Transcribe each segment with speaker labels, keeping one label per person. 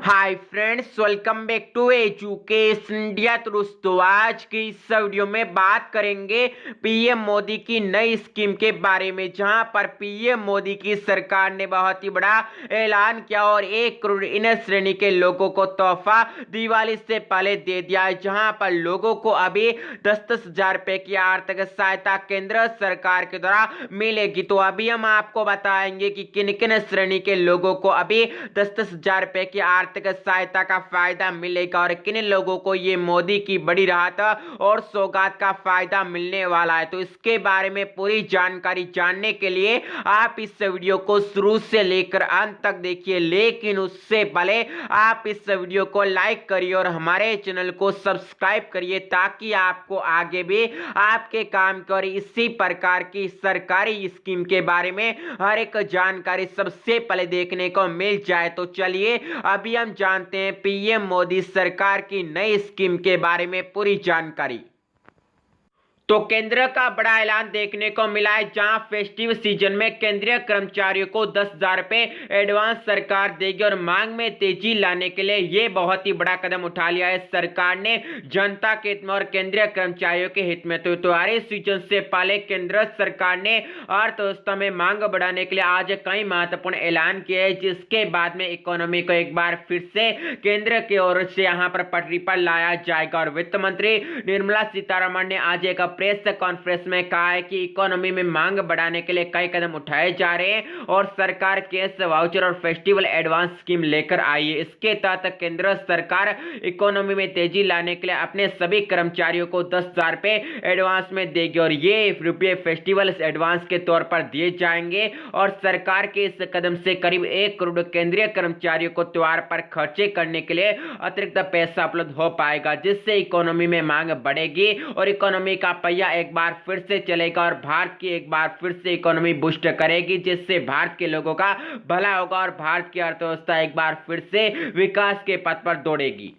Speaker 1: Hi friends, welcome back to education India. तो दोस्तों, आज की इस वीडियो में बात करेंगे पीएम मोदी की नई स्कीम के बारे में, जहां पर पीएम मोदी की सरकार ने बहुत ही बड़ा ऐलान किया और 1 करोड़ इन श्रेणी के लोगों को तोहफा दिवाली से पहले दे दिया है, जहां पर लोगों को अभी 10-10 हजार रुपए की आर्थिक सहायता केंद्र सरकार के द्वारा मिलेगी। तो अभी हम आपको बताएंगे कि किन किन श्रेणी के लोगों को अभी 10-10 हजार रुपए की आर्थिक सहायता का फायदा मिलेगा और किन लोगों को ये मोदी की बड़ी राहत और सौगात का फायदा मिलने वाला है। तो इसके बारे में पूरी जानकारी जानने के लिए आप इस वीडियो को शुरू से लेकर अंत तक देखिए, लेकिन उससे पहले आप इस वीडियो को लाइक करिए और हमारे चैनल को सब्सक्राइब करिए, ताकि आपको आगे भी आपके काम की इसी प्रकार की सरकारी स्कीम के बारे में हर एक जानकारी सबसे पहले देखने को मिल जाए। तो चलिए अभी हम जानते हैं पीएम मोदी सरकार की नई स्कीम के बारे में पूरी जानकारी। तो केंद्र का बड़ा ऐलान देखने को मिला है, जहां फेस्टिव सीजन में केंद्रीय कर्मचारियों को 10,000 रुपए एडवांस सरकार देगी और मांग में तेजी लाने के लिए यह बहुत ही बड़ा कदम उठा लिया है सरकार ने जनता के हित में और केंद्रीय कर्मचारियों के हित में। तो त्योहारी सीजन से पहले केंद्र सरकार ने अर्थव्यवस्था में मांग बढ़ाने के लिए आज कई महत्वपूर्ण ऐलान किए हैं, जिसके बाद में इकोनॉमी को एक बार फिर से केंद्र की ओर से यहाँ पर पटरी पर लाया जाएगा। और वित्त मंत्री निर्मला सीतारमण ने आज एक प्रेस कॉन्फ्रेंस में कहा है कि इकोनॉमी में मांग बढ़ाने के लिए कई कदम उठाए जा रहे हैं और सरकार कैश वाउचर और फेस्टिवल एडवांस स्कीम लेकर आई है। इसके तहत केंद्र सरकार इकोनॉमी में तेजी लाने के लिए अपने सभी कर्मचारियों को 10,000 रुपए एडवांस में देगी और ये रुपये फेस्टिवल एडवांस के तौर पर दिए जाएंगे। और सरकार के इस कदम से करीब 1 करोड़ केंद्रीय कर्मचारियों को त्योहार पर खर्चे करने के लिए अतिरिक्त पैसा उपलब्ध हो पाएगा, जिससे इकोनॉमी में मांग बढ़ेगी और इकोनॉमी का पहिया एक बार फिर से चलेगा और भारत की एक बार फिर से इकोनॉमी बूस्ट करेगी, जिससे भारत के लोगों का भला होगा और भारत की अर्थव्यवस्था एक बार फिर से विकास के पथ पर दौड़ेगी।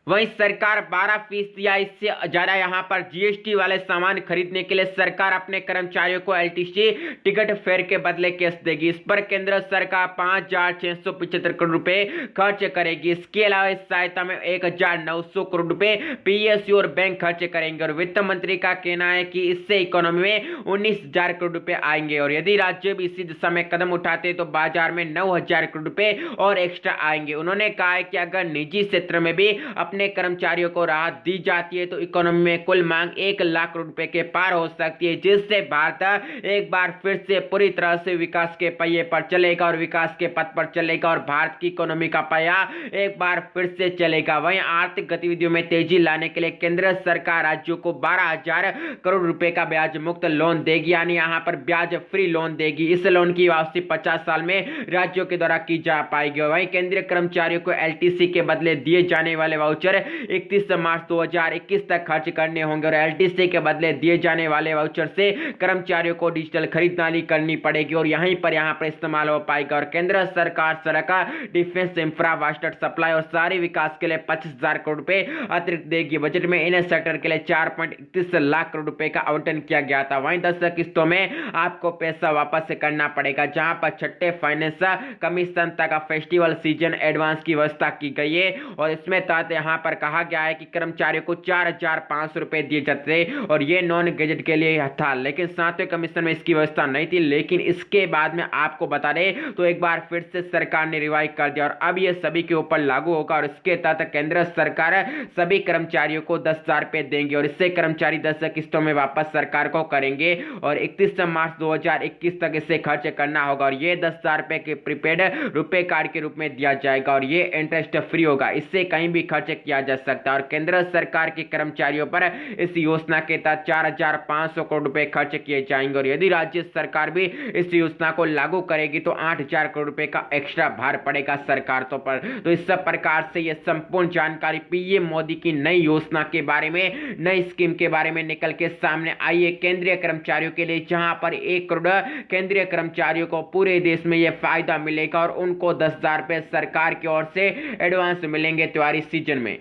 Speaker 1: वहीं सरकार 12% या इससे ज्यादा यहां पर जीएसटी वाले सामान खरीदने के लिए सरकार अपने कर्मचारियों को एलटीसी टिकट फेयर के बदले कैश देगी। इस पर केंद्र सरकार 5,675 करोड़ रुपए खर्च करेगी। इसके अलावा इस सहायता में 1,900 करोड़ रुपए पीएसयू और बैंक खर्च करेंगे और वित्त मंत्री का कहना है कि इससे इकोनॉमी में 19,000 करोड़ रुपए आएंगे और यदि राज्य भी इसी दिशा में कदम उठाते तो बाजार में 9,000 करोड़ रुपए और एक्स्ट्रा आएंगे। उन्होंने कहा है कि अगर निजी क्षेत्र में भी अपने कर्मचारियों को राहत दी जाती है तो इकोनॉमी में कुल मांग 1 लाख करोड़ रुपए के पार हो सकती है, जिससे भारत एक बार फिर से पूरी तरह से विकास के पहिए पर चलेगा और विकास के पथ पर चलेगा और भारत की इकोनॉमी का पहिया एक बार फिर से चलेगा। वहीं आर्थिक गतिविधियों में तेजी लाने के लिए केंद्र सरकार राज्यों को 12,000 करोड़ रुपए का ब्याज मुक्त लोन देगी, यानी यहाँ पर ब्याज फ्री लोन देगी। इस लोन की वापसी 50 साल में राज्यों के द्वारा की जा पाएगी। वहीं केंद्रीय कर्मचारियों को एलटीसी के बदले दिए जाने वाले वाउचर 31 मार्च 2021 तक खर्च करने होंगे और एलटीसी के बदले दिए जाने वाले वाउचर से कर्मचारियों को डिजिटल खरीदारी करनी पड़ेगी और यहीं पर इस्तेमाल हो पाएगा। और केंद्र सरकार सड़क, डिफेंस, इंफ्रास्ट्रक्चर, सप्लाई और शहरी विकास के लिए 25,000 करोड़ रुपए अतिरिक्त देगी। बजट में इन सेक्टर के लिए 4.31 लाख करोड़ रुपए का आवंटन किया गया था। वहीं 10 किस्तों में आपको पैसा वापस करना पड़ेगा, जहां पर छठे फाइनेंस कमीशन तक फेस्टिवल सीजन एडवांस की व्यवस्था की गई है और इसमें तहत यहाँ पर कहा गया है कि कर्मचारियों को 4,500 रुपए दिए जाते और ये नॉन गैजेट के लिए था, लेकिन 7वें कमीशन में इसकी व्यवस्था नहीं थी। लेकिन इसके बाद में आपको बता दें तो एक बार फिर से सरकार ने रिवाइज कर दिया और अब ये सभी के ऊपर लागू होगा और इसके तहत केंद्र सरकार सभी कर्मचारियों को 10,000 रुपए देंगे और इससे कर्मचारी 10 किस्तों में वापस सरकार को करेंगे और 31 मार्च 2021 तक इसे खर्च करना होगा और ये 10,000 रुपए के प्रीपेड रुपए कार्ड के रूप में दिया जाएगा और ये इंटरेस्ट फ्री होगा। इससे कहीं भी खर्च किया जा सकता है और केंद्र सरकार के कर्मचारियों पर इस योजना के तहत 4,500 करोड़ रुपए खर्च किए जाएंगे और यदि राज्य सरकार भी इस योजना को लागू करेगी तो 8,000 करोड़ रुपए का एक्स्ट्रा भार पड़ेगा सरकार पर। तो इस सब प्रकार से यह संपूर्ण जानकारी पीएम मोदी की नई योजना के बारे में, नई स्कीम के बारे में निकल के सामने आई है केंद्रीय कर्मचारियों के लिए, जहां पर 1 करोड़ केंद्रीय कर्मचारियों को पूरे देश में यह फायदा मिलेगा और उनको 10,000 रुपए सरकार की ओर से एडवांस मिलेंगे त्योहारी सीजन में।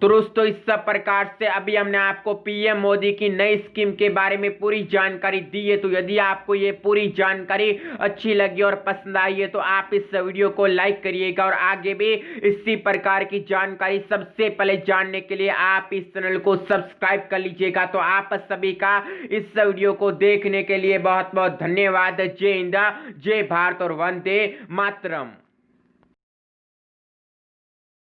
Speaker 1: तो दोस्तों इस सब प्रकार से अभी हमने आपको पीएम मोदी की नई स्कीम के बारे में पूरी जानकारी दी है। तो यदि आपको ये पूरी जानकारी अच्छी लगी और पसंद आई है तो आप इस वीडियो को लाइक करिएगा और आगे भी इसी प्रकार की जानकारी सबसे पहले जानने के लिए आप इस चैनल को सब्सक्राइब कर लीजिएगा। तो आप सभी का इस वीडियो को देखने के लिए बहुत बहुत धन्यवाद। जय हिंद, जय भारत और वंदे मातरम।